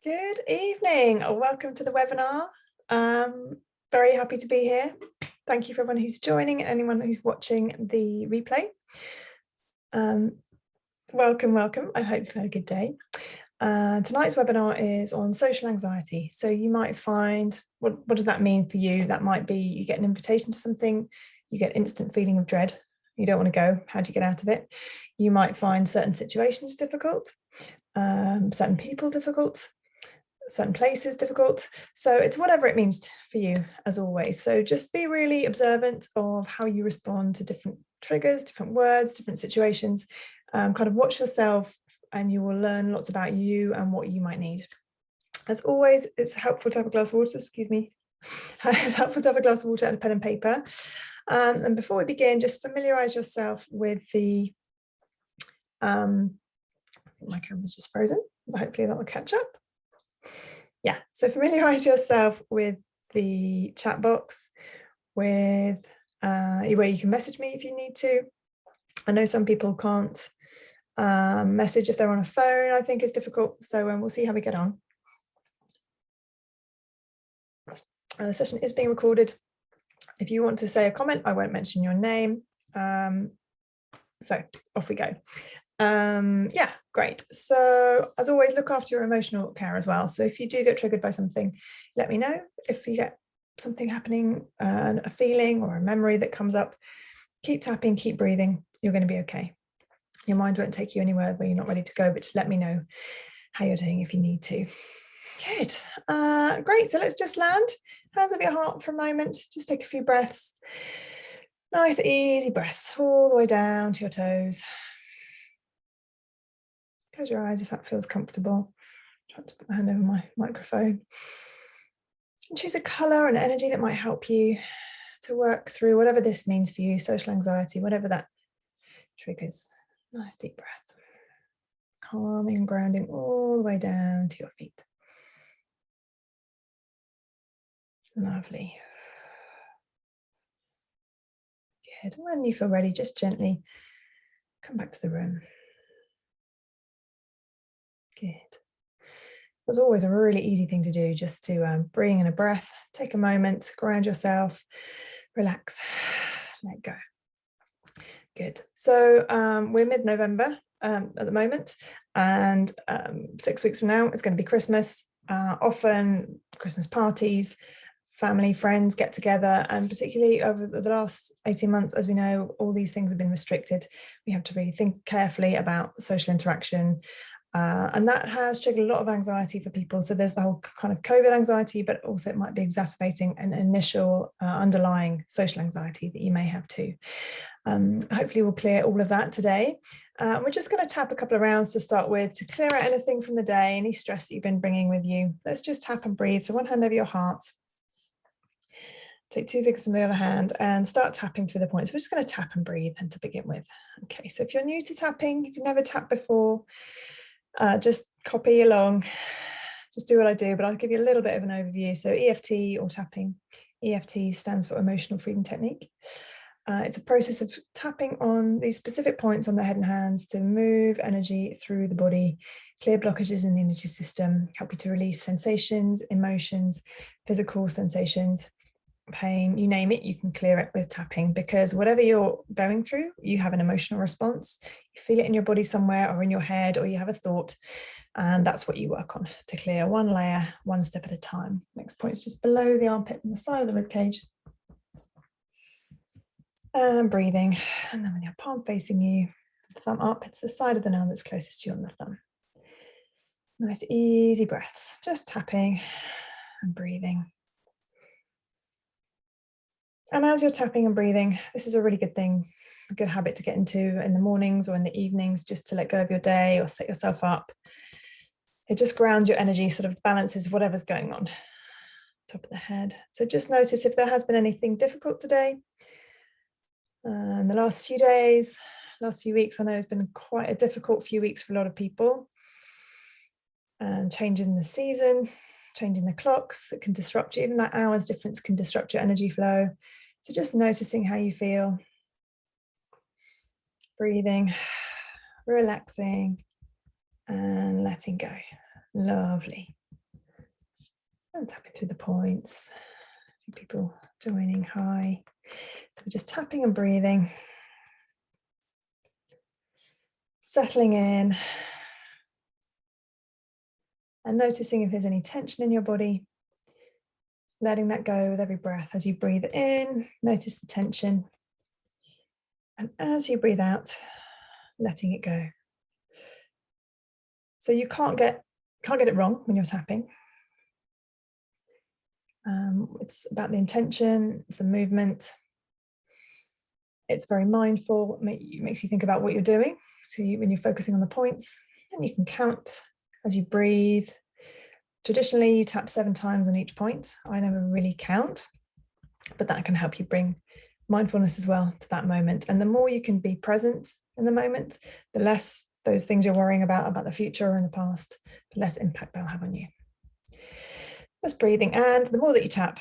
Good evening. Welcome to the webinar. Very happy to be here. Thank you for everyone who's joining and anyone who's watching the replay. Welcome. I hope you've had a good day. Tonight's webinar is on social anxiety. So you might find, what does that mean for you? That might be you get an invitation to something, you get instant feeling of dread. You don't want to go. How do you get out of it? You might find certain situations difficult, certain people difficult, certain places difficult. So it's whatever it means for you, as always. So just be really observant of how you respond to different triggers, different words, different situations. Kind of watch yourself and you will learn lots about you and what you might need. As always, it's helpful to have a glass of water, excuse me. It's helpful to have a glass of water and a pen and paper. And before we begin, just familiarize yourself with the, my camera's just frozen, but hopefully that will catch up. Yeah, so familiarize yourself with the chat box, with where you can message me if you need to. I know some people can't message if they're on a phone. I think it's difficult, so we'll see how we get on. The session is being recorded. If you want to say a comment, I won't mention your name. So off we go. Yeah, great. So as always, look after your emotional care as well. So if you do get triggered by something, let me know. If you get something happening, a feeling or a memory that comes up, keep tapping, keep breathing. You're going to be okay. Your mind won't take you anywhere where you're not ready to go, but just let me know how you're doing if you need to. Good. Great. So let's just land. Hands over your heart for a moment. Just take a few breaths. Nice, easy breaths all the way down to your toes. Close your eyes if that feels comfortable. Try to put my hand over my microphone. And choose a colour and energy that might help you to work through whatever this means for you, social anxiety, whatever that triggers. Nice deep breath. Calming and grounding all the way down to your feet. Lovely. Good. And when you feel ready, just gently come back to the room. Good. There's always a really easy thing to do, just to bring in a breath, take a moment, ground yourself, relax, let go. Good. So we're mid-November at the moment, and 6 weeks from now, it's going to be Christmas. Often Christmas parties, family, friends get together, and particularly over the last 18 months, as we know, all these things have been restricted. We have to really think carefully about social interaction. And that has triggered a lot of anxiety for people. So there's the whole kind of COVID anxiety, but also it might be exacerbating an initial underlying social anxiety that you may have too. Hopefully we'll clear all of that today. We're just going to tap a couple of rounds to start with to clear out anything from the day, any stress that you've been bringing with you. Let's just tap and breathe. So one hand over your heart. Take two fingers from the other hand and start tapping through the points. We're just going to tap and breathe and to begin with. Okay, so if you're new to tapping, if you've never tapped before, just copy along, just do what I do, but I'll give you a little bit of an overview. So EFT or tapping, EFT stands for Emotional Freedom Technique. It's a process of tapping on these specific points on the head and hands to move energy through the body, clear blockages in the energy system, help you to release sensations, emotions, physical sensations, pain, you name it, you can clear it with tapping, because whatever you're going through, you have an emotional response. You feel it in your body somewhere or in your head, or you have a thought, and that's what you work on to clear one layer, one step at a time. Next point is just below the armpit and the side of the rib cage. And breathing, and then with your palm facing you, thumb up, it's the side of the nail that's closest to you on the thumb. Nice easy breaths, just tapping and breathing. And as you're tapping and breathing, this is a really good thing, a good habit to get into in the mornings or in the evenings, just to let go of your day or set yourself up. It just grounds your energy, sort of balances whatever's going on. Top of the head. So just notice if there has been anything difficult today. In the last few days, last few weeks, I know it's been quite a difficult few weeks for a lot of people. And changing the season, changing the clocks, it can disrupt you. Even that hour's difference can disrupt your energy flow. So just noticing how you feel. Breathing, relaxing, and letting go. Lovely. And tapping through the points. A few people joining. Hi. So we're just tapping and breathing. Settling in. And noticing if there's any tension in your body. Letting that go with every breath. As you breathe in, notice the tension. And as you breathe out, letting it go. So you can't get it wrong when you're tapping. It's about the intention, it's the movement. It's very mindful, makes you think about what you're doing. So when you're focusing on the points, and you can count as you breathe. Traditionally, you tap 7 times on each point. I never really count, but that can help you bring mindfulness as well to that moment. And the more you can be present in the moment, the less those things you're worrying about the future or in the past, the less impact they'll have on you. Just breathing, and the more that you tap,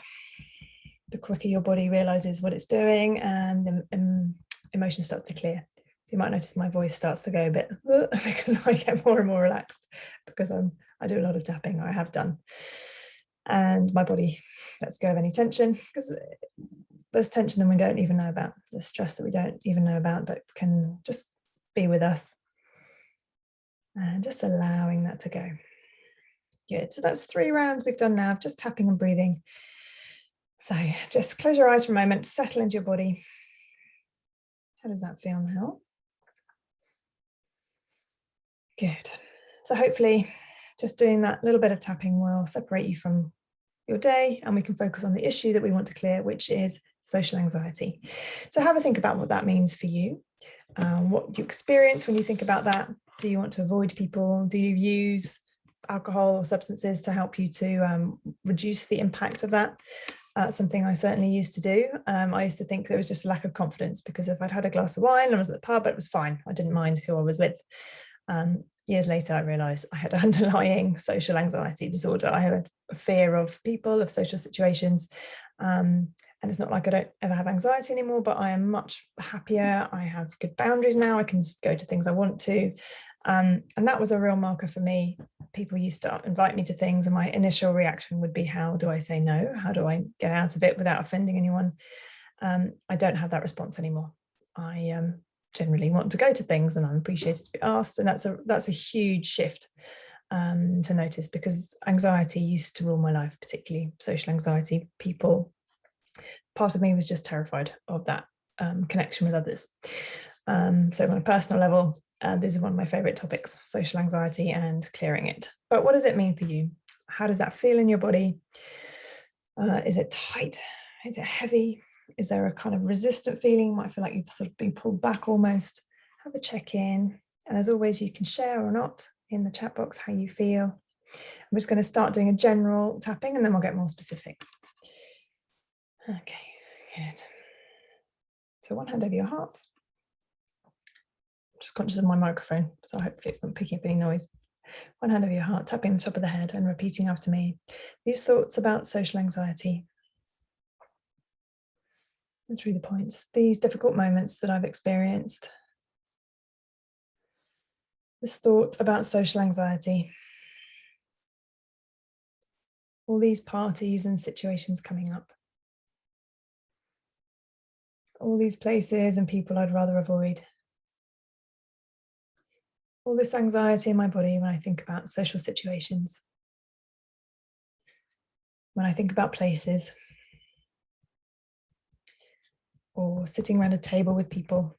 the quicker your body realizes what it's doing and the emotion starts to clear. So you might notice my voice starts to go a bit because I get more and more relaxed because I do a lot of tapping, or I have done. And my body lets go of any tension, because there's tension that we don't even know about, there's stress that we don't even know about that can just be with us. And just allowing that to go. Good. So that's 3 rounds we've done now, just tapping and breathing. So just close your eyes for a moment, settle into your body. How does that feel now? Good. So hopefully just doing that little bit of tapping will separate you from your day, and we can focus on the issue that we want to clear, which is social anxiety. So have a think about what that means for you, what you experience when you think about that. Do you want to avoid people? Do you use alcohol or substances to help you to reduce the impact of that? Something I certainly used to do. I used to think there was just a lack of confidence, because if I'd had a glass of wine and I was at the pub, it was fine. I didn't mind who I was with. Years later, I realized I had underlying social anxiety disorder. I had a fear of people, of social situations. And it's not like I don't ever have anxiety anymore, but I am much happier. I have good boundaries now. I can go to things I want to. And that was a real marker for me. People used to invite me to things, and my initial reaction would be, how do I say no? How do I get out of it without offending anyone? I don't have that response anymore. I generally want to go to things, and I'm appreciated to be asked. And that's a huge shift to notice, because anxiety used to rule my life, particularly social anxiety. Part of me was just terrified of that connection with others. So on a personal level, this is one of my favorite topics, social anxiety and clearing it. But what does it mean for you? How does that feel in your body? Is it tight? Is it heavy? Is there a kind of resistant feeling? You might feel like you've sort of been pulled back almost. Have a check-in. And as always, you can share or not in the chat box how you feel. I'm just going to start doing a general tapping, and then we'll get more specific. Okay, good. So one hand over your heart. I'm just conscious of my microphone, so hopefully it's not picking up any noise. One hand over your heart, tapping the top of the head and repeating after me. These thoughts about social anxiety. And through the points, these difficult moments that I've experienced. This thought about social anxiety. All these parties and situations coming up. All these places and people I'd rather avoid. All this anxiety in my body when I think about social situations. When I think about places. Or sitting around a table with people.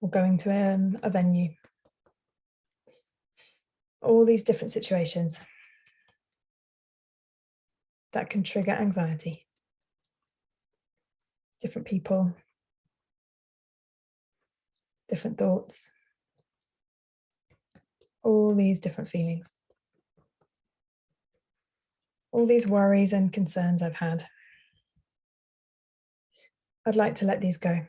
Or going to a venue. All these different situations that can trigger anxiety. Different people. Different thoughts. All these different feelings. All these worries and concerns I've had. I'd like to let these go.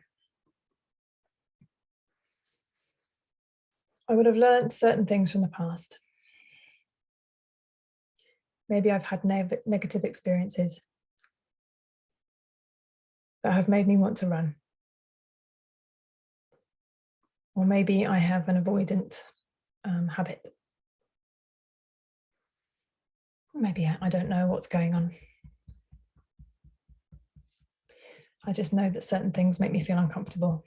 I would have learned certain things from the past. Maybe I've had negative experiences that have made me want to run. Or maybe I have an avoidant habit. Maybe I don't know what's going on. I just know that certain things make me feel uncomfortable.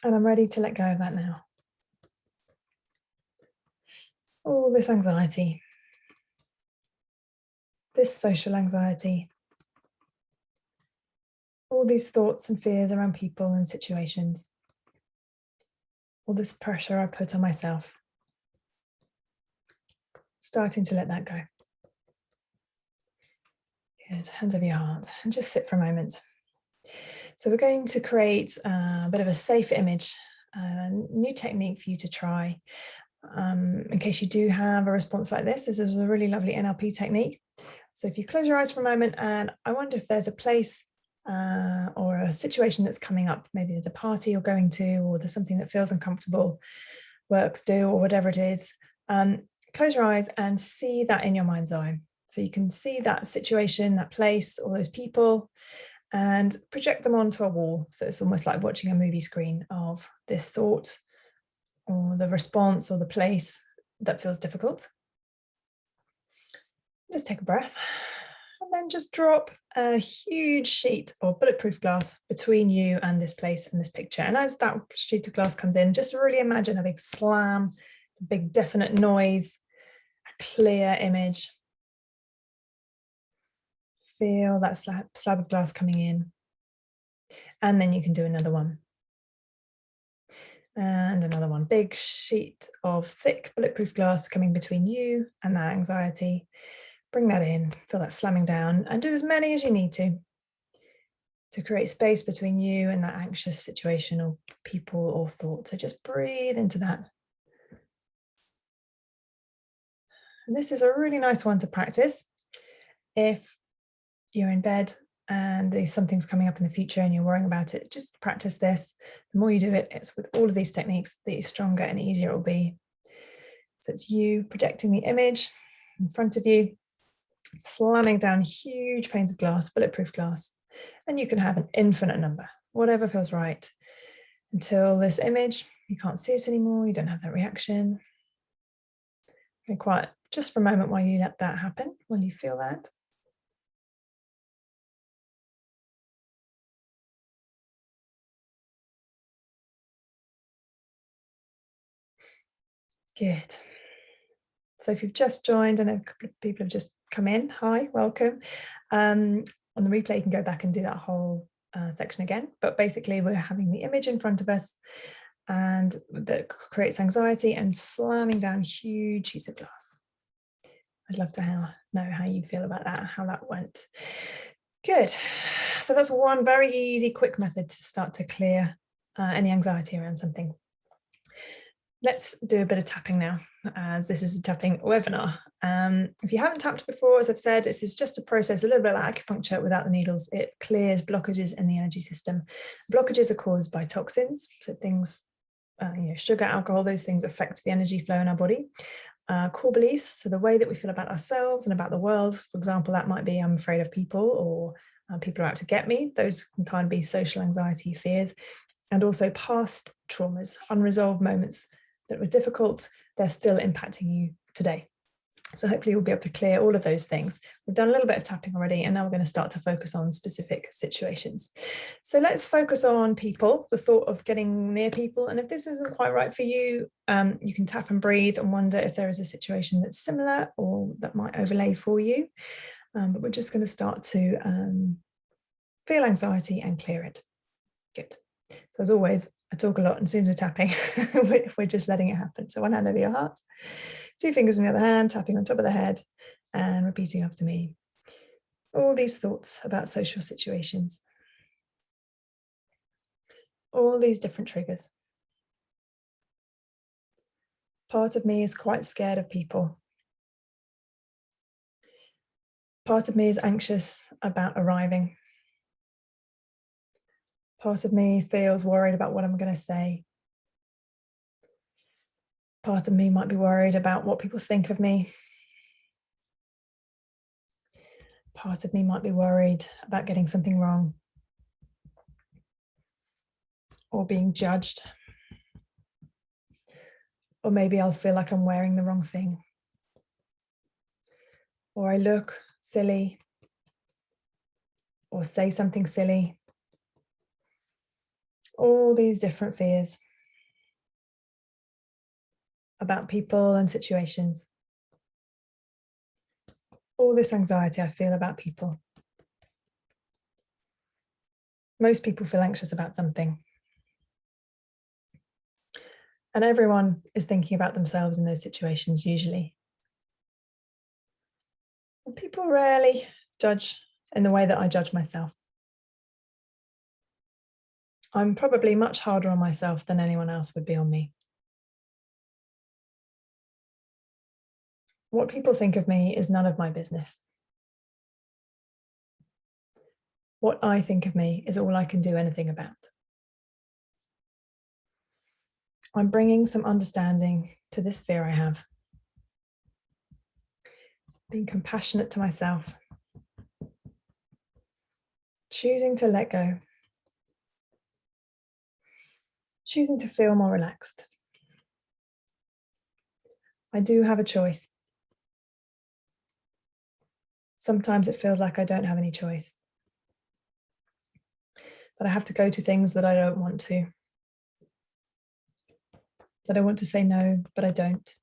And I'm ready to let go of that now. All this anxiety, this social anxiety, all these thoughts and fears around people and situations, all this pressure I put on myself. Starting to let that go. Good, hands over your heart and just sit for a moment. So we're going to create a bit of a safe image, a new technique for you to try. In case you do have a response like this is a really lovely NLP technique. So if you close your eyes for a moment, and I wonder if there's a place or a situation that's coming up, maybe there's a party you're going to, or there's something that feels uncomfortable, works do, or whatever it is. Close your eyes and see that in your mind's eye. So you can see that situation, that place, all those people, and project them onto a wall. So it's almost like watching a movie screen of this thought or the response or the place that feels difficult. Just take a breath and then just drop a huge sheet of bulletproof glass between you and this place and this picture. And as that sheet of glass comes in, just really imagine a big slam, a big definite noise, a clear image. Feel that slab of glass coming in. And then you can do another one. And another one. Big sheet of thick bulletproof glass coming between you and that anxiety. Bring that in, feel that slamming down, and do as many as you need to create space between you and that anxious situation or people or thought. So just breathe into that. And this is a really nice one to practice if you're in bed and there's something's coming up in the future and you're worrying about it. Just practice this. The more you do it, it's with all of these techniques, the stronger and easier it will be. So it's you projecting the image in front of you, slamming down huge panes of glass, bulletproof glass, and you can have an infinite number, whatever feels right, until this image, you can't see it anymore, you don't have that reaction. Okay, quiet just for a moment while you let that happen, when you feel that. Good. So if you've just joined, I know a couple of people have just come in. Hi, welcome. On the replay, you can go back and do that whole section again. But basically, we're having the image in front of us and that creates anxiety and slamming down huge sheets of glass. I'd love to know how you feel about that, how that went. Good. So that's one very easy, quick method to start to clear any anxiety around something. Let's do a bit of tapping now, as this is a tapping webinar. If you haven't tapped before, as I've said, this is just a process, a little bit like acupuncture without the needles. It clears blockages in the energy system. Blockages are caused by toxins, so things, sugar, alcohol, those things affect the energy flow in our body. Core beliefs, so the way that we feel about ourselves and about the world. For example, that might be I'm afraid of people, or people are out to get me. Those can kind of be social anxiety, fears. And also past traumas, unresolved moments that were difficult, they're still impacting you today. So hopefully you'll be able to clear all of those things. We've done a little bit of tapping already, and now we're going to start to focus on specific situations. So let's focus on people, the thought of getting near people. And if this isn't quite right for you, you can tap and breathe and wonder if there is a situation that's similar or that might overlay for you. But we're just going to start to feel anxiety and clear it. Good. So as always, I talk a lot, and as soon as we're tapping, we're just letting it happen. So one hand over your heart, two fingers on the other hand, tapping on top of the head and repeating after me. All these thoughts about social situations, all these different triggers. Part of me is quite scared of people. Part of me is anxious about arriving. Part of me feels worried about what I'm going to say. Part of me might be worried about what people think of me. Part of me might be worried about getting something wrong or being judged. Or maybe I'll feel like I'm wearing the wrong thing. or I look silly, or say something silly. All these different fears about people and situations. All this anxiety I feel about people. Most people feel anxious about something. And everyone is thinking about themselves in those situations usually. And people rarely judge in the way that I judge myself. I'm probably much harder on myself than anyone else would be on me. What people think of me is none of my business. What I think of me is all I can do anything about. I'm bringing some understanding to this fear I have. Being compassionate to myself. Choosing to let go. Choosing to feel more relaxed. I do have a choice. Sometimes it feels like I don't have any choice. That I have to go to things that I don't want to. That I want to say no, but I don't.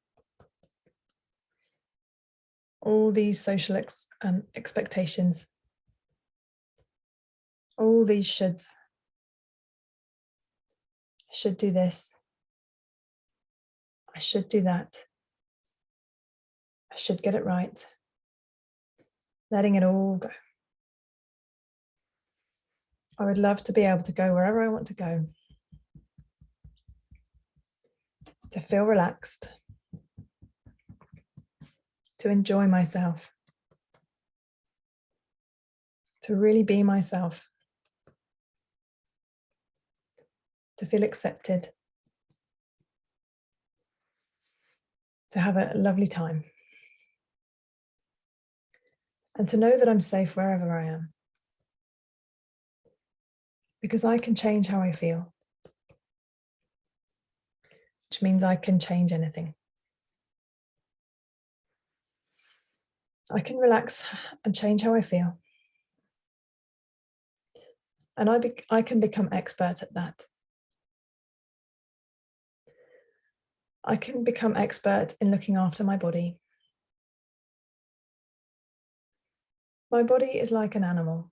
All these social expectations. All these shoulds. I should do this. I should do that. I should get it right. Letting it all go. I would love to be able to go wherever I want to go. To feel relaxed. To enjoy myself. To really be myself. To feel accepted. To have a lovely time. And to know that I'm safe wherever I am. Because I can change how I feel. Which means I can change anything. I can relax and change how I feel. And I can become expert at that. I can become expert in looking after my body. My body is like an animal.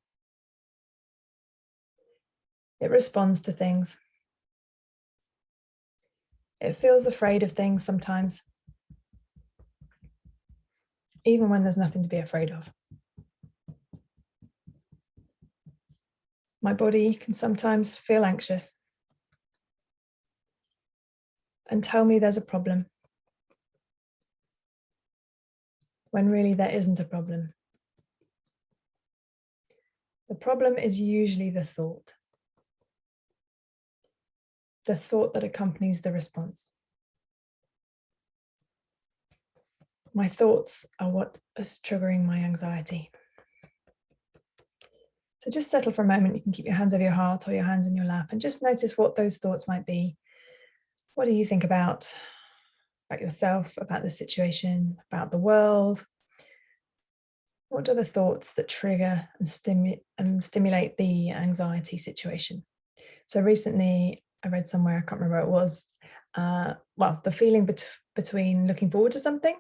It responds to things. It feels afraid of things sometimes, even when there's nothing to be afraid of. My body can sometimes feel anxious and tell me there's a problem, when really there isn't a problem. The problem is usually the thought that accompanies the response. My thoughts are what is triggering my anxiety. So just settle for a moment. You can keep your hands over your heart or your hands in your lap and just notice what those thoughts might be. What do you think about yourself, about the situation, about the world? What are the thoughts that trigger and stimulate the anxiety situation? So recently I read somewhere, I can't remember where it was, the feeling between looking forward to something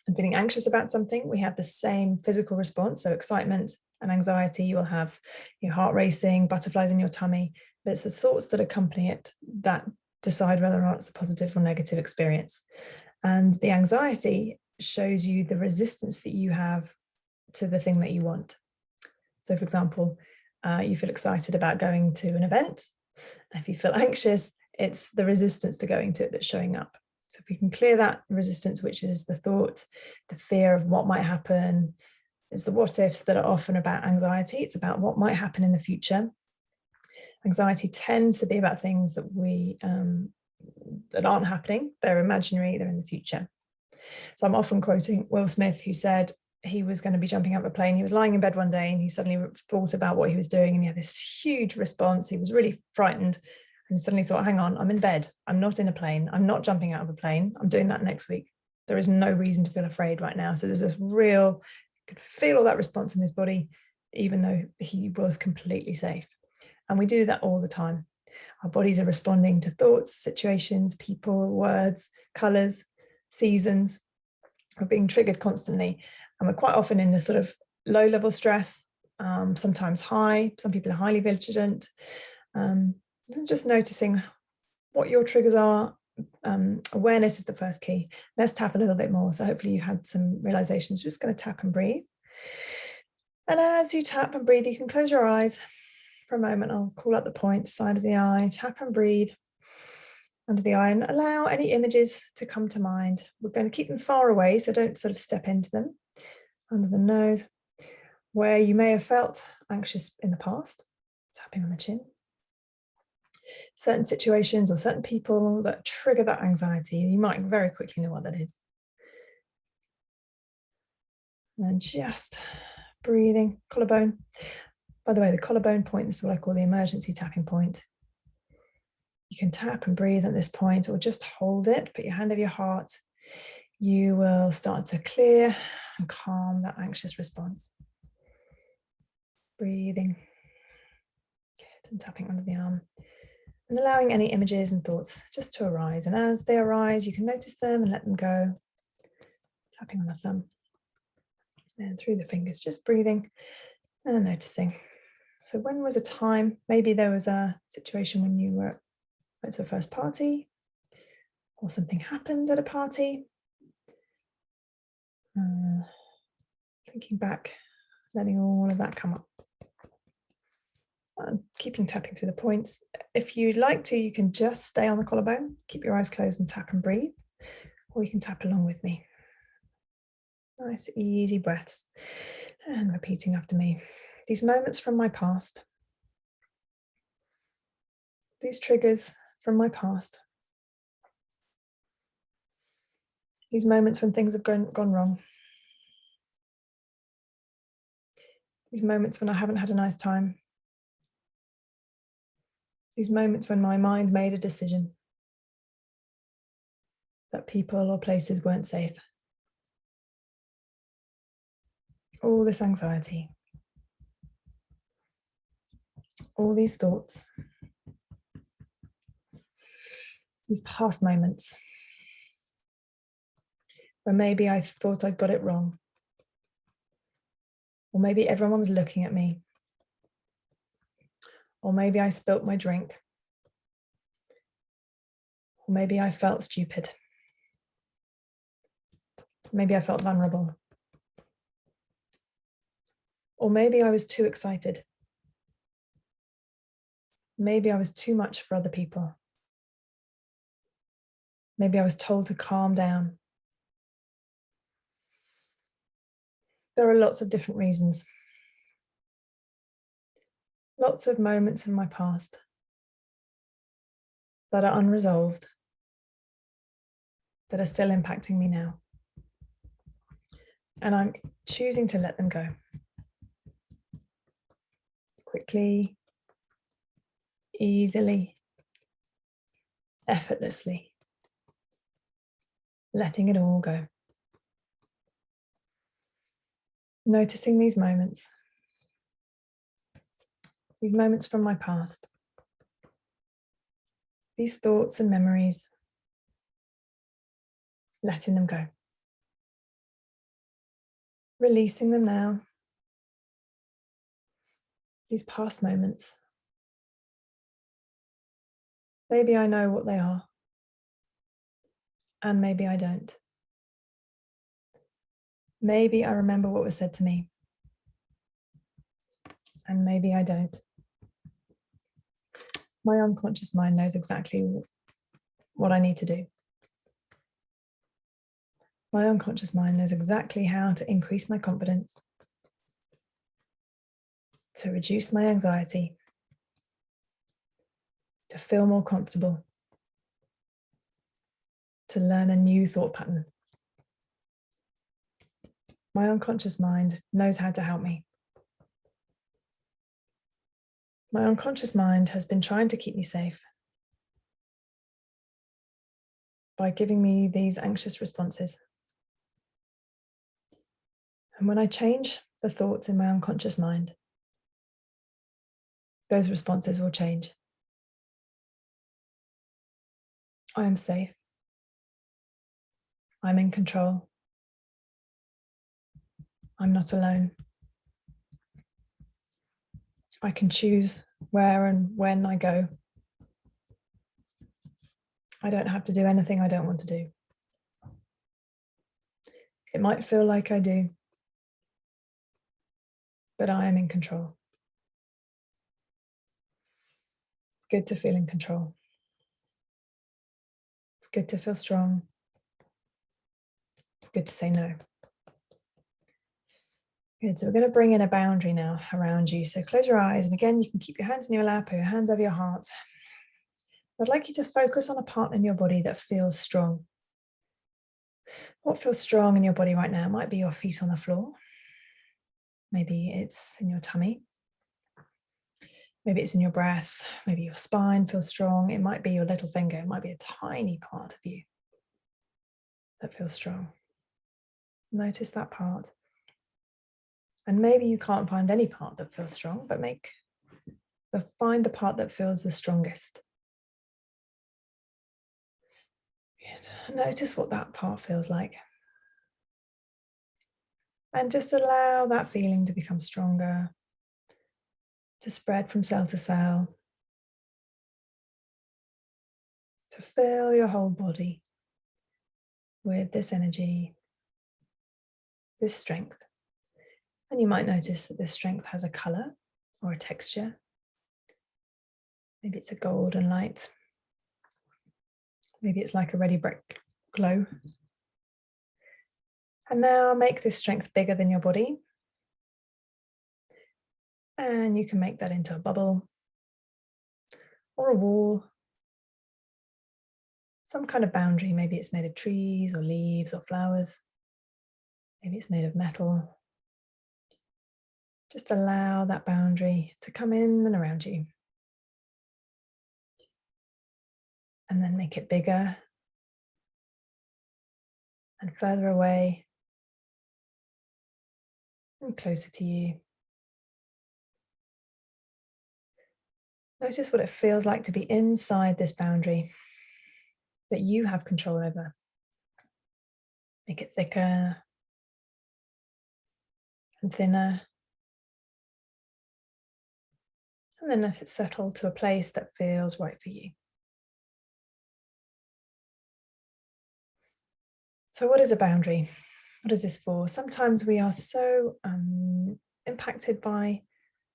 and feeling anxious about something, we have the same physical response. So excitement and anxiety, you will have your heart racing, butterflies in your tummy, but it's the thoughts that accompany it that decide whether or not it's a positive or negative experience. And the anxiety shows you the resistance that you have to the thing that you want. So for example, you feel excited about going to an event. If you feel anxious, it's the resistance to going to it that's showing up. So if we can clear that resistance, which is the thought, the fear of what might happen, it's the what ifs that are often about anxiety. It's about what might happen in the future. Anxiety tends to be about things that that aren't happening. They're imaginary, they're in the future. So I'm often quoting Will Smith, who said he was going to be jumping out of a plane. He was lying in bed one day and he suddenly thought about what he was doing and he had this huge response. He was really frightened and suddenly thought, hang on, I'm in bed. I'm not in a plane. I'm not jumping out of a plane. I'm doing that next week. There is no reason to feel afraid right now. So there's this real, you could feel all that response in his body, even though he was completely safe. And we do that all the time. Our bodies are responding to thoughts, situations, people, words, colors, seasons. We're being triggered constantly. And we're quite often in this sort of low level stress, sometimes high. Some people are highly vigilant. Just noticing what your triggers are. Awareness is the first key. Let's tap a little bit more. So hopefully you had some realizations. Just going to tap and breathe. And as you tap and breathe, you can close your eyes for a moment. I'll call out the point, side of the eye, tap and breathe under the eye, and allow any images to come to mind. We're going to keep them far away, so don't sort of step into them. Under the nose, where you may have felt anxious in the past, tapping on the chin. Certain situations or certain people that trigger that anxiety, you might very quickly know what that is. And just breathing, collarbone. By the way, the collarbone point is what I call the emergency tapping point. You can tap and breathe at this point, or just hold it, put your hand over your heart. You will start to clear and calm that anxious response. Breathing. Good. And tapping under the arm. And allowing any images and thoughts just to arise. And as they arise, you can notice them and let them go. Tapping on the thumb. And through the fingers, just breathing and noticing. So when was a time, maybe there was a situation when you went to a first party, or something happened at a party. Thinking back, letting all of that come up. Keeping tapping through the points. If you'd like to, you can just stay on the collarbone, keep your eyes closed and tap and breathe, or you can tap along with me. Nice, easy breaths. And repeating after me. These moments from my past. These triggers from my past. These moments when things have gone wrong. These moments when I haven't had a nice time. These moments when my mind made a decision that people or places weren't safe. All this anxiety. All these thoughts. These past moments where maybe I thought I'd got it wrong. Or maybe everyone was looking at me. Or maybe I spilt my drink. Or maybe I felt stupid. Maybe I felt vulnerable. Or maybe I was too excited. Maybe I was too much for other people. Maybe I was told to calm down. There are lots of different reasons. Lots of moments in my past that are unresolved, that are still impacting me now. And I'm choosing to let them go. Quickly, easily, effortlessly. Letting it all go. Noticing these moments from my past, these thoughts and memories, letting them go. Releasing them now. These past moments. Maybe I know what they are, and maybe I don't. Maybe I remember what was said to me, and maybe I don't. My unconscious mind knows exactly what I need to do. My unconscious mind knows exactly how to increase my confidence, to reduce my anxiety, to feel more comfortable, to learn a new thought pattern. My unconscious mind knows how to help me. My unconscious mind has been trying to keep me safe by giving me these anxious responses. And when I change the thoughts in my unconscious mind, those responses will change. I am safe. I'm in control. I'm not alone. I can choose where and when I go. I don't have to do anything I don't want to do. It might feel like I do, but I am in control. It's good to feel in control. It's good to feel strong. It's good to say no. Good, so we're going to bring in a boundary now around you. So close your eyes, and again, you can keep your hands in your lap or your hands over your heart. I'd like you to focus on a part in your body that feels strong. What feels strong in your body right now? It might be your feet on the floor. Maybe it's in your tummy. Maybe it's in your breath. Maybe your spine feels strong. It might be your little finger. It might be a tiny part of you that feels strong. Notice that part. And maybe you can't find any part that feels strong, but find the part that feels the strongest. Good. Notice what that part feels like. And just allow that feeling to become stronger, to spread from cell to cell, to fill your whole body with this energy, this strength. And you might notice that this strength has a color or a texture. Maybe it's a golden light. Maybe it's like a ready brick glow. And now make this strength bigger than your body. And you can make that into a bubble or a wall, some kind of boundary. Maybe it's made of trees or leaves or flowers. Maybe it's made of metal. Just allow that boundary to come in and around you. And then make it bigger and further away and closer to you. Notice what it feels like to be inside this boundary that you have control over. Make it thicker and thinner. And then let it settle to a place that feels right for you. So what is a boundary? What is this for? Sometimes we are so impacted by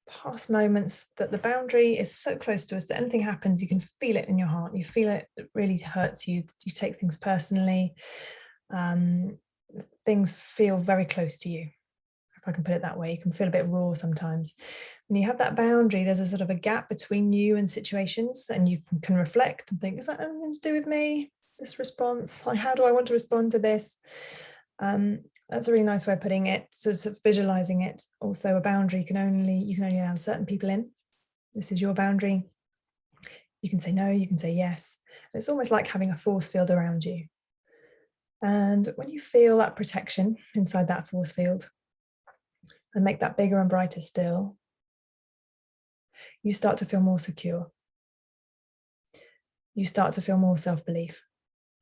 past moments that the boundary is so close to us that anything happens, you can feel it in your heart. You feel it really hurts you. You take things personally. Things feel very close to you. If I can put it that way, you can feel a bit raw sometimes. When you have that boundary, there's a sort of a gap between you and situations, and you can reflect and think, is that anything to do with me? This response, like, how do I want to respond to this? That's a really nice way of putting it, sort of visualizing it. Also, a boundary you can only allow certain people in. This is your boundary. You can say no, you can say yes. And it's almost like having a force field around you. And when you feel that protection inside that force field and make that bigger and brighter still, you start to feel more secure. You start to feel more self-belief.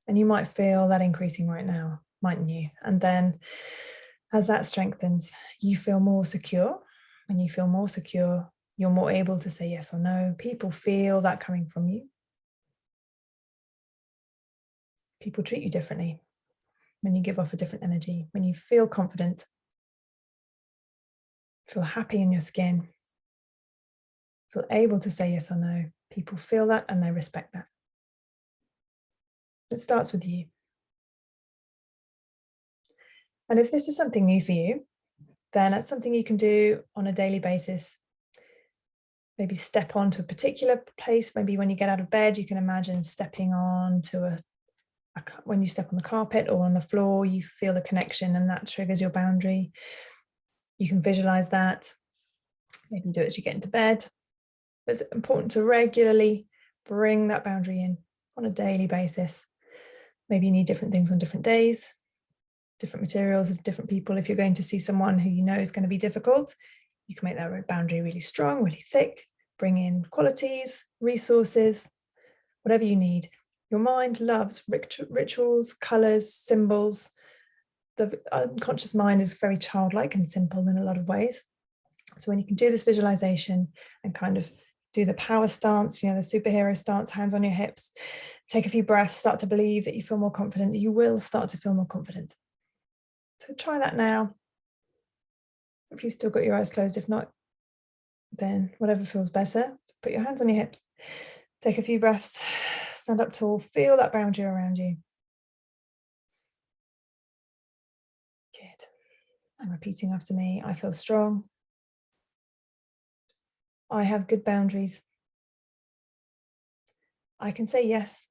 And you might feel that increasing right now, mightn't you? And then as that strengthens, you feel more secure. When you feel more secure, you're more able to say yes or no. People feel that coming from you. People treat you differently when you give off a different energy. When you feel confident, feel happy in your skin, feel able to say yes or no. People feel that and they respect that. It starts with you. And if this is something new for you, then that's something you can do on a daily basis. Maybe step onto a particular place. Maybe when you get out of bed, you can imagine stepping on to when you step on the carpet or on the floor, you feel the connection and that triggers your boundary. You can visualize that. Maybe do it as you get into bed. But it's important to regularly bring that boundary in on a daily basis. Maybe you need different things on different days. different materials of different people. If you're going to see someone who you know is going to be difficult, you can make that boundary really strong, really thick, bring in qualities, resources, whatever you need. Your mind loves rituals, colors, symbols. The unconscious mind is very childlike and simple in a lot of ways. So when you can do this visualization and kind of do the power stance, the superhero stance, hands on your hips, take a few breaths, start to believe that you feel more confident, you will start to feel more confident. So try that now. If you've still got your eyes closed, if not, then whatever feels better. Put your hands on your hips, take a few breaths, stand up tall, feel that boundary around you. Good. And repeating after me, I feel strong. I have good boundaries. I can say yes.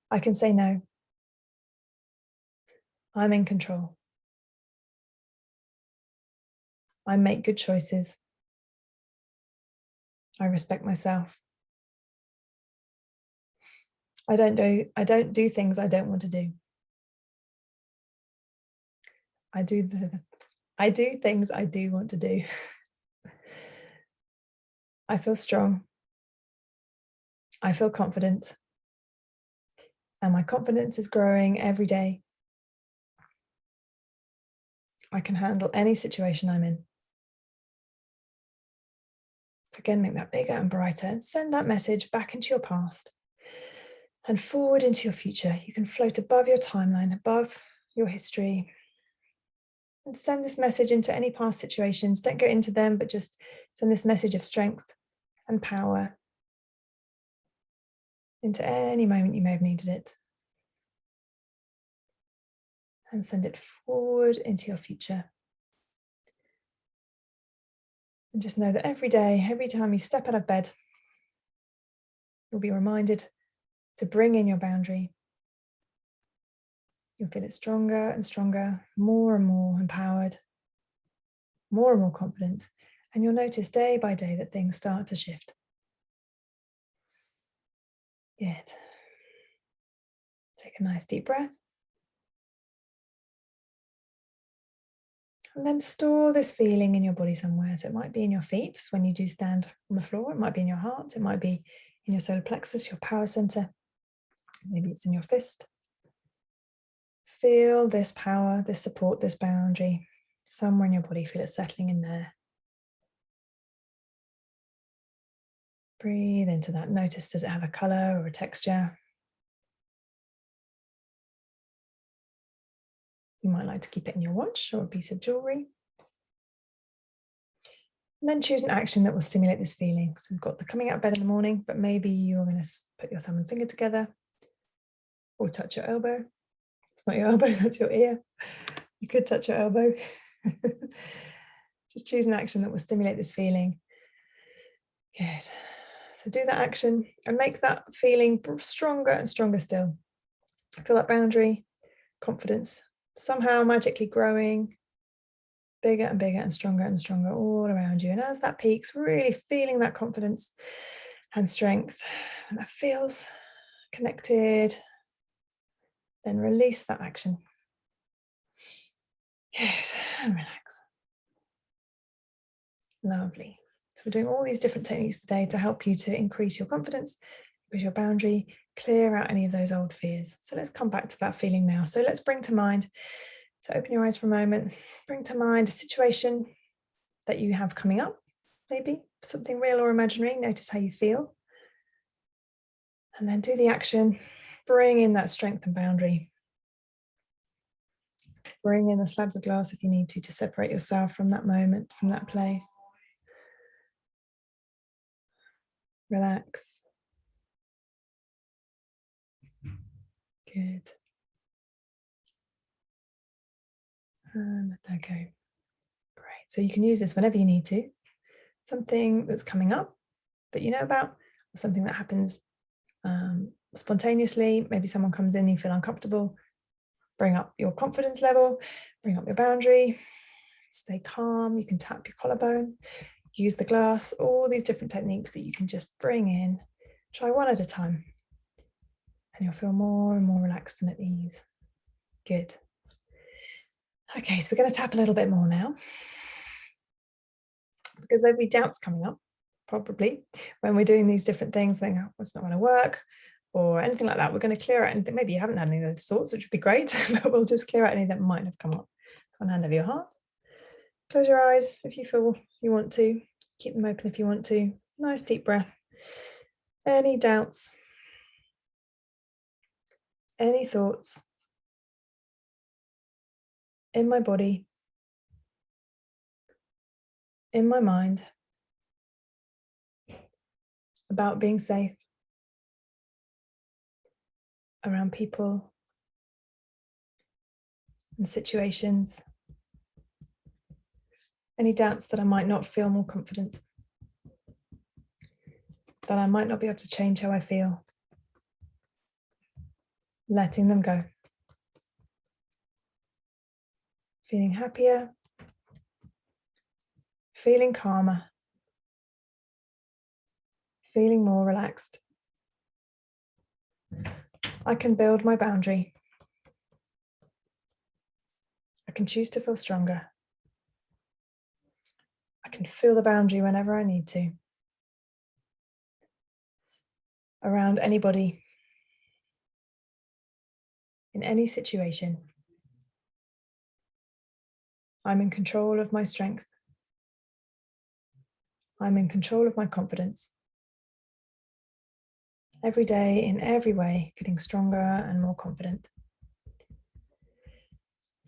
I can say no. I'm in control. I make good choices. I respect myself. I don't do things I don't want to do. I do things I do want to do. I feel strong. I feel confident. And my confidence is growing every day. I can handle any situation I'm in. So again, make that bigger and brighter and send that message back into your past and forward into your future. You can float above your timeline, above your history, and send this message into any past situations. Don't go into them, but just send this message of strength and power into any moment you may have needed it. And send it forward into your future. And just know that every day, every time you step out of bed, you'll be reminded to bring in your boundary. You'll feel it stronger and stronger, more and more empowered, more and more confident. And you'll notice day by day that things start to shift. Good. Take a nice deep breath. And then store this feeling in your body somewhere. So it might be in your feet when you do stand on the floor. It might be in your heart. It might be in your solar plexus, your power center. Maybe it's in your fist. Feel this power, this support, this boundary somewhere in your body. Feel it settling in there. Breathe into that. Notice, does it have a color or a texture? You might like to keep it in your watch or a piece of jewelry. And then choose an action that will stimulate this feeling. So we've got the coming out of bed in the morning, but maybe you're going to put your thumb and finger together or touch your elbow. It's not your elbow, that's your ear. You could touch your elbow. Just choose an action that will stimulate this feeling. Good. So do that action and make that feeling stronger and stronger still. Feel that boundary, confidence, somehow magically growing, bigger and bigger and stronger all around you. And as that peaks, really feeling that confidence and strength, and that feels connected, then release that action. Good, and relax. Lovely. So we're doing all these different techniques today to help you to increase your confidence, with your boundary, clear out any of those old fears. So let's come back to that feeling now. So let's bring to mind, so open your eyes for a moment, bring to mind a situation that you have coming up, maybe something real or imaginary. Notice how you feel. And then do the action, bring in that strength and boundary. Bring in the slabs of glass if you need to separate yourself from that moment, from that place. Relax. Good. And let that go. Great. So you can use this whenever you need to. Something that's coming up that you know about, or something that happens spontaneously. Maybe someone comes in, you feel uncomfortable. Bring up your confidence level, bring up your boundary, stay calm. You can tap your collarbone, use the glass, all these different techniques that you can just bring in. Try one at a time. And you'll feel more and more relaxed and at ease. Good. Okay, so we're going to tap a little bit more now, because there'll be doubts coming up, probably, when we're doing these different things, thinking, oh, it's not going to work, or anything like that. We're going to clear out anything. Maybe you haven't had any of those thoughts, which would be great, but we'll just clear out any that might have come up. One hand over your heart. Close your eyes if you feel you want to. Keep them open if you want to. Nice deep breath. Any doubts, any thoughts in my body, in my mind, about being safe, around people and situations. Any doubts that I might not feel more confident, that I might not be able to change how I feel. Letting them go. Feeling happier, feeling calmer, feeling more relaxed. I can build my boundary. I can choose to feel stronger. I can feel the boundary whenever I need to. Around anybody, in any situation. I'm in control of my strength. I'm in control of my confidence. Every day, in every way, getting stronger and more confident.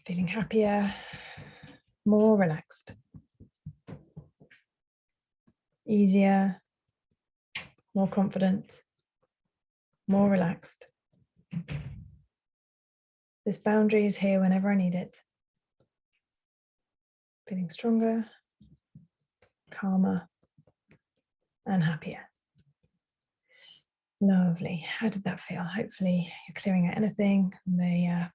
Feeling happier, more relaxed. Easier, more confident, more relaxed. This boundary is here whenever I need it. Feeling stronger, calmer, and happier. Lovely. How did that feel? Hopefully you're clearing out anything, the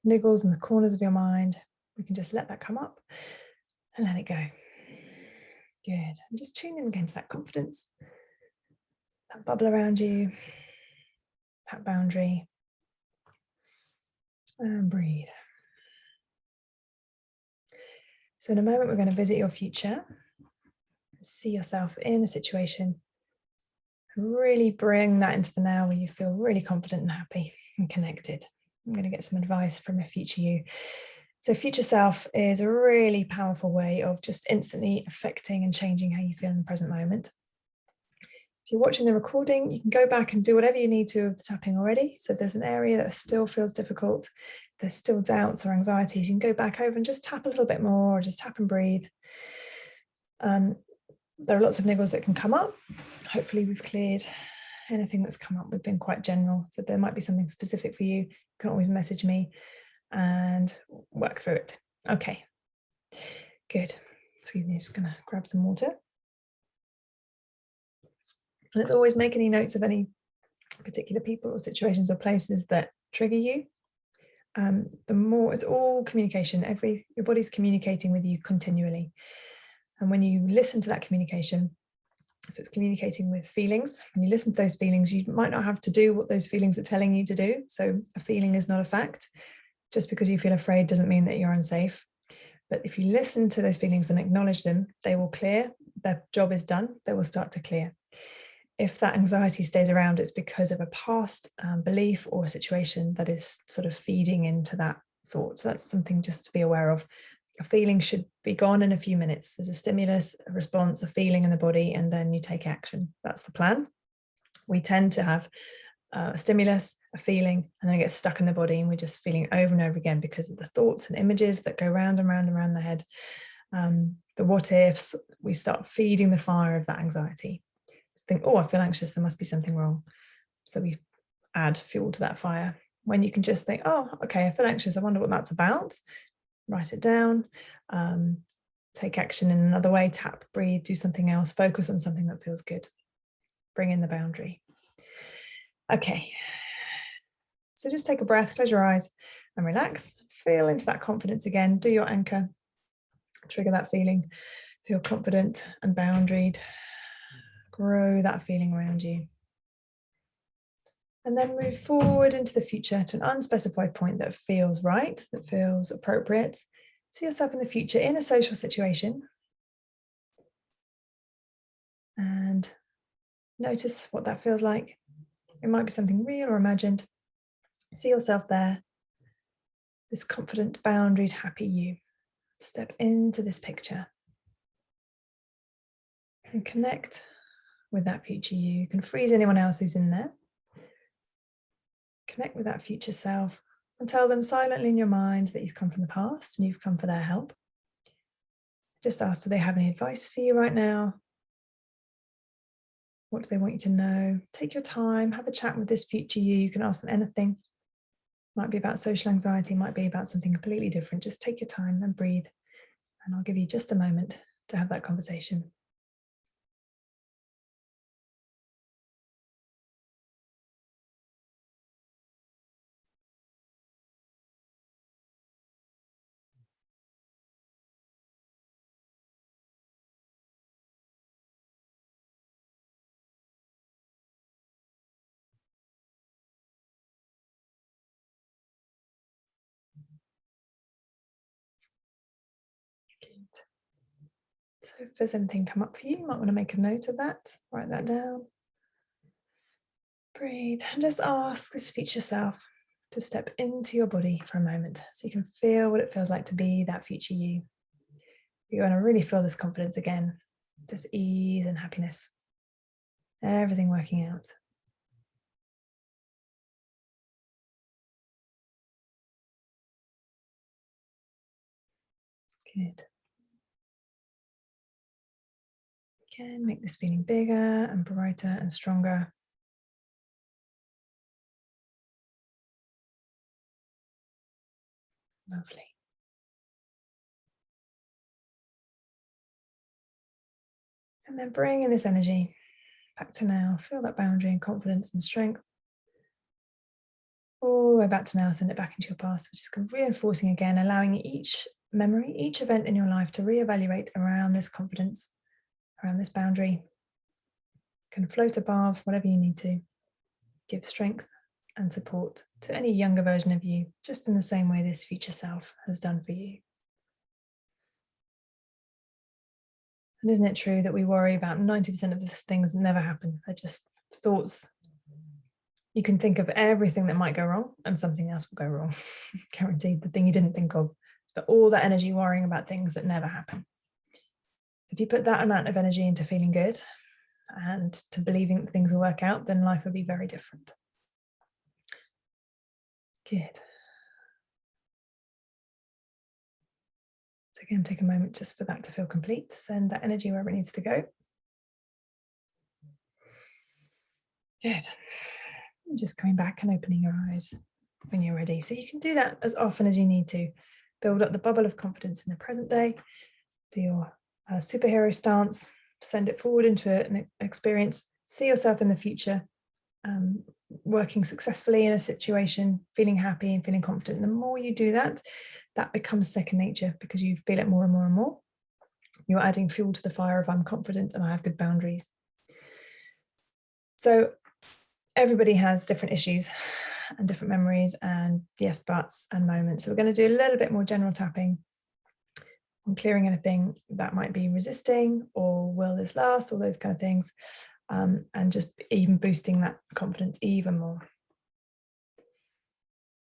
niggles in the corners of your mind. We can just let that come up and let it go. Good. And just tune in again to that confidence, that bubble around you, that boundary. And breathe. So in a moment, we're going to visit your future. See yourself in a situation. And really bring that into the now where you feel really confident and happy and connected. I'm going to get some advice from a future you. So future self is a really powerful way of just instantly affecting and changing how you feel in the present moment. If you're watching the recording, you can go back and do whatever you need to with the tapping already. So if there's an area that still feels difficult, there's still doubts or anxieties, you can go back over and just tap a little bit more, or just tap and breathe. There are lots of niggles that can come up. Hopefully we've cleared anything that's come up. We've been quite general. So if there might be something specific for you, you can always message me and work through it. Okay, good. Excuse me, just gonna grab some water. And it's always make any notes of any particular people or situations or places that trigger you. The more, it's all communication. Your body's communicating with you continually. And when you listen to that communication, so it's communicating with feelings. When you listen to those feelings, you might not have to do what those feelings are telling you to do. So a feeling is not a fact. Just because you feel afraid doesn't mean that you're unsafe. But if you listen to those feelings and acknowledge them, they will clear. Their job is done. They will start to clear. If that anxiety stays around, it's because of a past belief or a situation that is sort of feeding into that thought. So that's something just to be aware of. A feeling should be gone in a few minutes. There's a stimulus, a response, a feeling in the body, and then you take action. That's the plan. We tend to have a stimulus, a feeling, and then it gets stuck in the body, and we're just feeling it over and over again because of the thoughts and images that go round and round and round the head. The what ifs, we start feeding the fire of that anxiety. Think, oh, I feel anxious, there must be something wrong. So we add fuel to that fire. When you can just think, oh, okay, I feel anxious, I wonder what that's about. Write it down, take action in another way, tap, breathe, do something else, focus on something that feels good. Bring in the boundary. Okay, so just take a breath, close your eyes and relax. Feel into that confidence again. Do your anchor, trigger that feeling, feel confident and boundaried. Grow that feeling around you. And then move forward into the future to an unspecified point that feels right, that feels appropriate. See yourself in the future in a social situation. And notice what that feels like. It might be something real or imagined. See yourself there, this confident, boundaried, happy you. Step into this picture and connect with that future you. You can freeze anyone else who's in there. Connect with that future self and tell them silently in your mind that you've come from the past and you've come for their help. Just ask, do they have any advice for you right now? What do they want you to know? Take your time, have a chat with this future you. You can ask them anything. Might be about social anxiety, might be about something completely different. Just take your time and breathe. And I'll give you just a moment to have that conversation. Good. So if there's anything come up for you, you might want to make a note of that, write that down. Breathe and just ask this future self to step into your body for a moment so you can feel what it feels like to be that future you. You're going to really feel this confidence again, this ease and happiness, everything working out. Good. Again, make this feeling bigger and brighter and stronger. Lovely. And then bring in this energy back to now. Feel that boundary and confidence and strength. All the way back to now, send it back into your past, which is reinforcing again, allowing each memory, each event in your life to reevaluate around this confidence, around this boundary. Can float above whatever you need to. Give strength and support to any younger version of you, just in the same way this future self has done for you. And isn't it true that we worry about 90% of the things that never happen? They're just thoughts. You can think of everything that might go wrong and something else will go wrong. Guaranteed, the thing you didn't think of. But all that energy worrying about things that never happen. If you put that amount of energy into feeling good and to believing that things will work out, then life would be very different. Good. So again, take a moment just for that to feel complete. Send that energy wherever it needs to go. Good. And just coming back and opening your eyes when you're ready. So you can do that as often as you need to. Build up the bubble of confidence in the present day. Do your superhero stance. Send it forward into an experience. See yourself in the future, working successfully in a situation, feeling happy and feeling confident. The more you do that, that becomes second nature because you feel it more and more and more. You're adding fuel to the fire of I'm confident and I have good boundaries. So everybody has different issues and different memories and yes, buts and moments. So we're going to do a little bit more general tapping on clearing anything that might be resisting or will this last, all those kind of things. And just even boosting that confidence even more.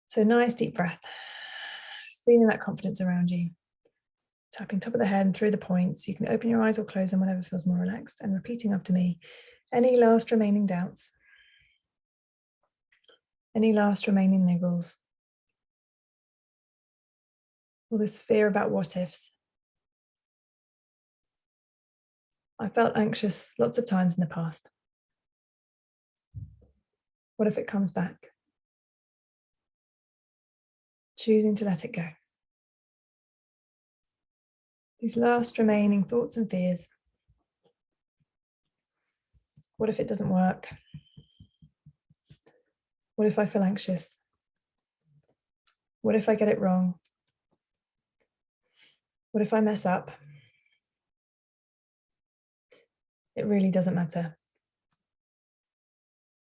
So nice deep breath, feeling that confidence around you. Tapping top of the head and through the points. You can open your eyes or close them, whenever feels more relaxed, and repeating after me. Any last remaining doubts? Any last remaining niggles? All this fear about what ifs? I felt anxious lots of times in the past. What if it comes back? Choosing to let it go. These last remaining thoughts and fears. What if it doesn't work? What if I feel anxious? What if I get it wrong? What if I mess up? It really doesn't matter.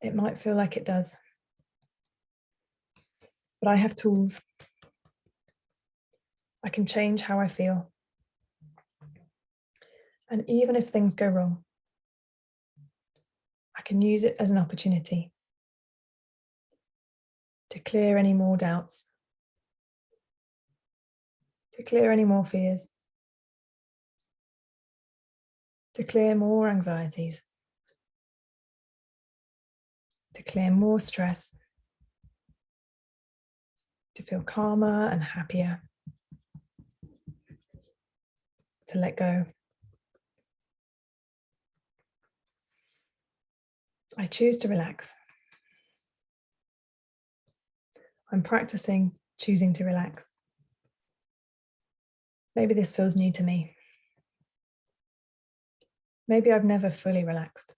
It might feel like it does, but I have tools. I can change how I feel. And even if things go wrong, I can use it as an opportunity to clear any more doubts, to clear any more fears, to clear more anxieties, to clear more stress, to feel calmer and happier, to let go. I choose to relax. I'm practicing choosing to relax. Maybe this feels new to me. Maybe I've never fully relaxed.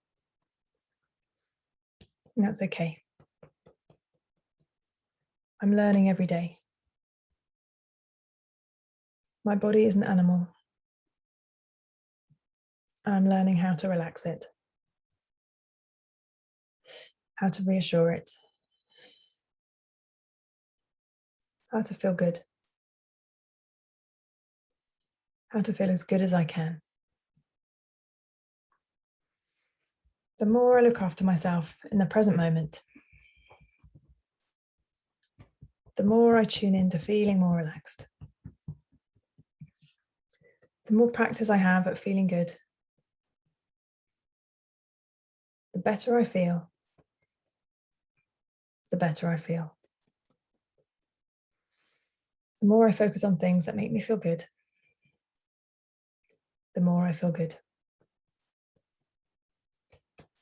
And that's okay. I'm learning every day. My body is an animal. And I'm learning how to relax it, how to reassure it, how to feel good, how to feel as good as I can. The more I look after myself in the present moment, the more I tune into feeling more relaxed. The more practice I have at feeling good, the better I feel, the better I feel. The more I focus on things that make me feel good, the more I feel good.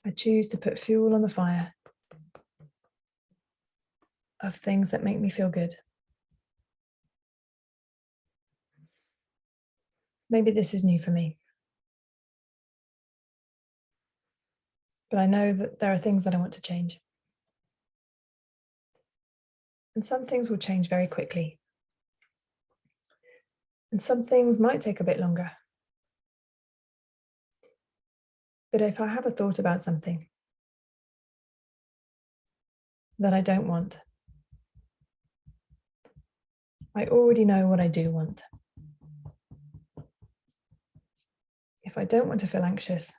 I choose to put fuel on the fire of things that make me feel good. Maybe this is new for me, but I know that there are things that I want to change. And some things will change very quickly. And some things might take a bit longer. But if I have a thought about something that I don't want, I already know what I do want. If I don't want to feel anxious,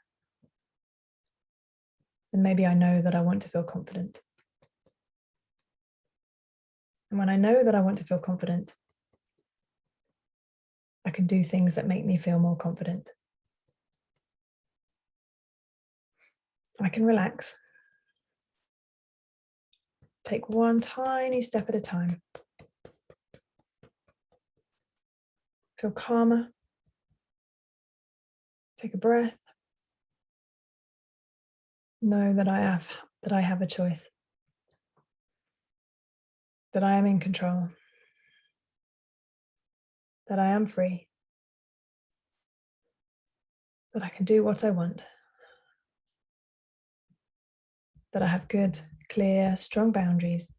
then maybe I know that I want to feel confident. And when I know that I want to feel confident, I can do things that make me feel more confident. I can relax. Take one tiny step at a time. Feel calmer. Take a breath. Know that I have a choice. That I am in control. That I am free. That I can do what I want. That I have good, clear, strong boundaries.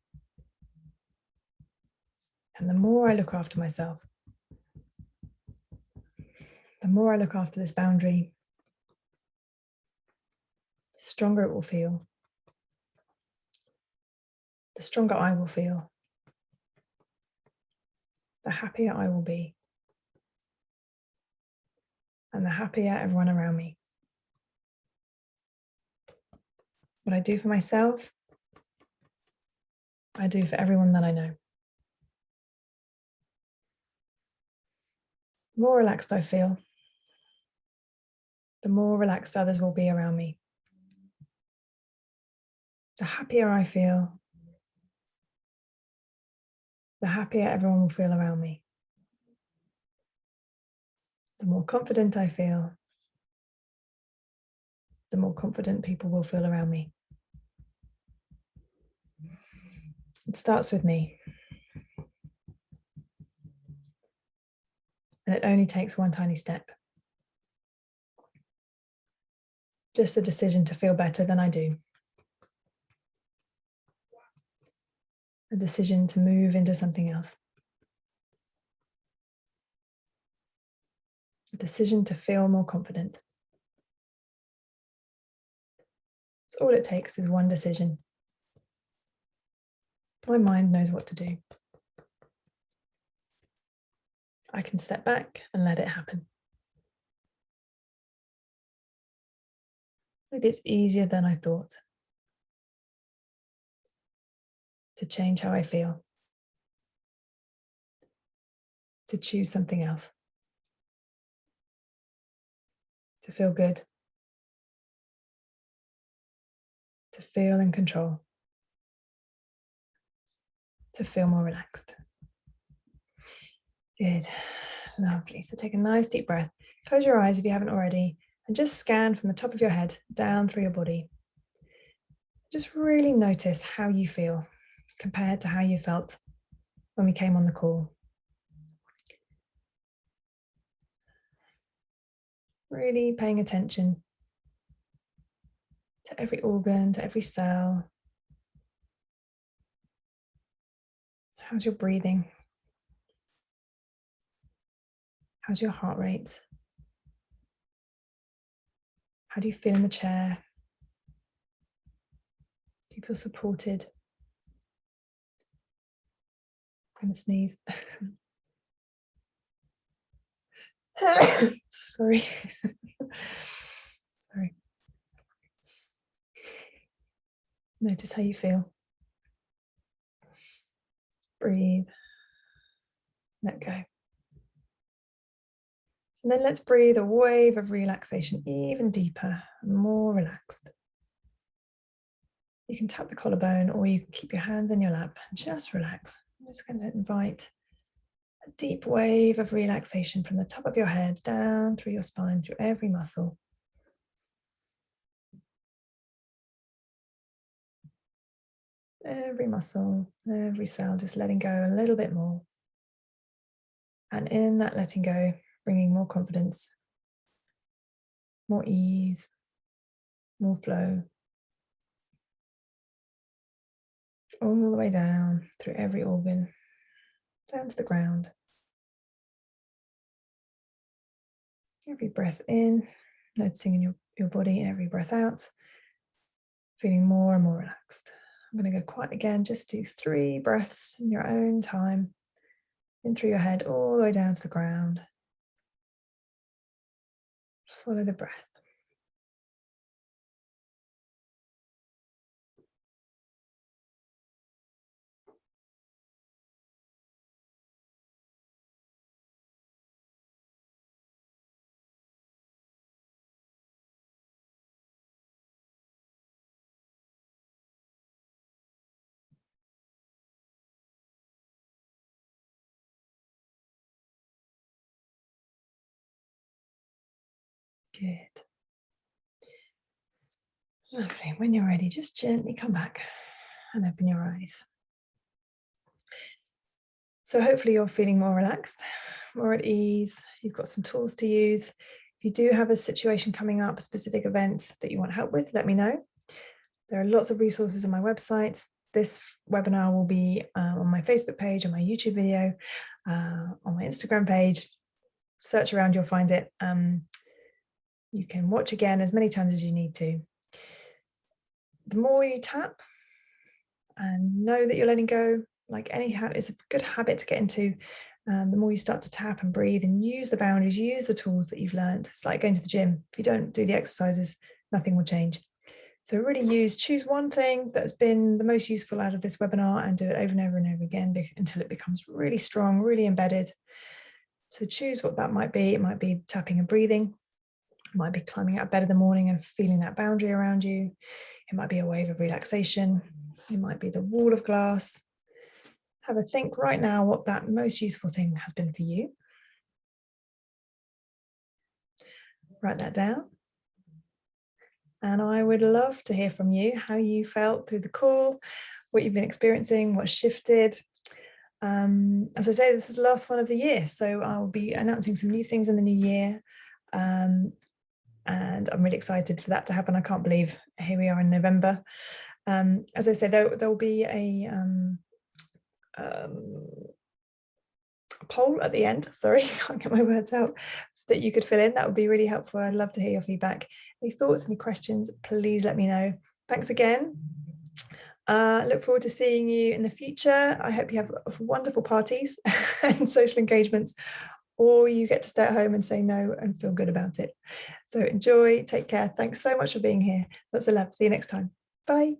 And the more I look after myself, the more I look after this boundary, the stronger it will feel. The stronger I will feel. The happier I will be. And the happier everyone around me. What I do for myself, I do for everyone that I know. The more relaxed I feel, the more relaxed others will be around me. The happier I feel, the happier everyone will feel around me. The more confident I feel, the more confident people will feel around me. It starts with me. And it only takes one tiny step. Just a decision to feel better than I do. A decision to move into something else. A decision to feel more confident. It's all it takes is one decision. My mind knows what to do. I can step back and let it happen. Maybe it's easier than I thought to change how I feel, to choose something else, to feel good, to feel in control, to feel more relaxed. Good, lovely. So take a nice deep breath. Close your eyes if you haven't already, and just scan from the top of your head down through your body. Just really notice how you feel compared to how you felt when we came on the call. Really paying attention to every organ, to every cell. How's your breathing? How's your heart rate? How do you feel in the chair? Do you feel supported? I'm gonna sneeze. Sorry. Sorry. Notice how you feel. Breathe. Let go. And then let's breathe a wave of relaxation, even deeper, more relaxed. You can tap the collarbone or you can keep your hands in your lap and just relax. I'm just going to invite a deep wave of relaxation from the top of your head down through your spine, through every muscle. Every muscle, every cell, just letting go a little bit more. And in that letting go, bringing more confidence, more ease, more flow. All the way down through every organ, down to the ground. Every breath in, noticing in your body, and every breath out, feeling more and more relaxed. I'm going to go quiet again, just do 3 breaths in your own time, in through your head, all the way down to the ground. Follow the breath. Good. Lovely. When you're ready, just gently come back and open your eyes. So hopefully you're feeling more relaxed, more at ease. You've got some tools to use. If you do have a situation coming up, a specific event that you want help with, let me know. There are lots of resources on my website. This webinar will be on my Facebook page, on my YouTube video, on my Instagram page. Search around, you'll find it. You can watch again as many times as you need to. The more you tap and know that you're letting go, like any habit, it's a good habit to get into. The more you start to tap and breathe and use the boundaries, use the tools that you've learned. It's like going to the gym. If you don't do the exercises, nothing will change. So really choose one thing that's been the most useful out of this webinar and do it over and over and over again until it becomes really strong, really embedded. So choose what that might be. It might be tapping and breathing. It might be climbing out of bed in the morning and feeling that boundary around you. It might be a wave of relaxation. It might be the wall of glass. Have a think right now what that most useful thing has been for you. Write that down. And I would love to hear from you, how you felt through the call, what you've been experiencing, what shifted. As I say, this is the last one of the year, so I'll be announcing some new things in the new year. And I'm really excited for that to happen. I can't believe here we are in November. As I say, there'll be a poll at the end. Sorry, can't get my words out. That you could fill in. That would be really helpful. I'd love to hear your feedback. Any thoughts, any questions, please let me know. Thanks again. Look forward to seeing you in the future. I hope you have wonderful parties and social engagements, or you get to stay at home and say no and feel good about it. So enjoy, take care. Thanks so much for being here. Lots of love. See you next time. Bye.